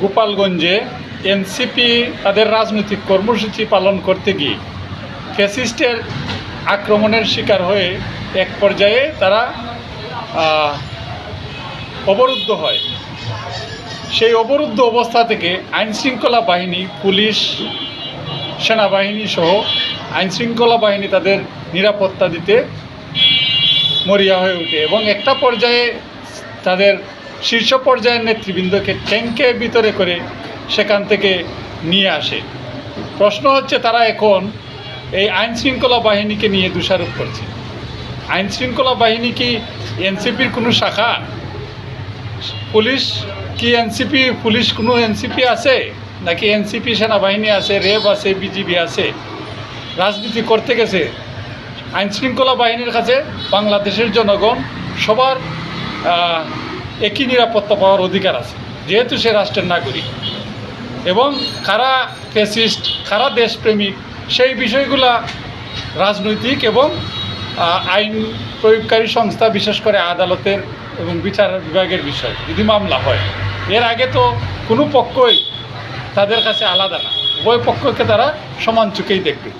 গোপালগঞ্জে এনসিপি তাদের রাজনৈতিক কর্মসূচি পালন করতে গিয়ে ফ্যাসিস্টের আক্রমণের শিকার হয়ে এক পর্যায়ে তারা অবরুদ্ধ হয়। সেই অবরুদ্ধ অবস্থা থেকে আইনশৃঙ্খলা বাহিনী, পুলিশ, সেনাবাহিনী সহ আইনশৃঙ্খলা বাহিনী তাদের নিরাপত্তা দিতে মরিয়া হয়ে ওঠে এবং একটা পর্যায়ে তাদের শীর্ষ পর্যায়ের নেতৃবৃন্দকে ট্যাঙ্কের ভিতরে করে সেখান থেকে নিয়ে আসে। প্রশ্ন হচ্ছে তারা এখন এই আইনশৃঙ্খলা বাহিনীকে নিয়ে দোষারোপ করছে। আইনশৃঙ্খলা বাহিনী কি এনসিপির কোনো শাখা? পুলিশ কি এনসিপি? পুলিশ কোনো এনসিপি আছে নাকি এনসিপি সেনাবাহিনী আছে, র্যাব আছে, বিজিবি আছে? রাজনীতি করতে গেছে আইনশৃঙ্খলা বাহিনীর কাছে বাংলাদেশের জনগণ সবার একই নিরাপত্তা পাওয়ার অধিকার আছে, যেহেতু সে রাষ্ট্রের নাগরিক। এবং কারা ফ্যাসিস্ট, কারা দেশপ্রেমিক, সেই বিষয়গুলা রাজনৈতিক এবং আইন প্রয়োগকারী সংস্থা, বিশেষ করে আদালতের এবং বিচার বিভাগের বিষয়। যদি মামলা হয়, এর আগে তো কোনো পক্ষই তাদের কাছে আলাদা না, উভয় পক্ষকে তারা সমান চোখেই দেখবে।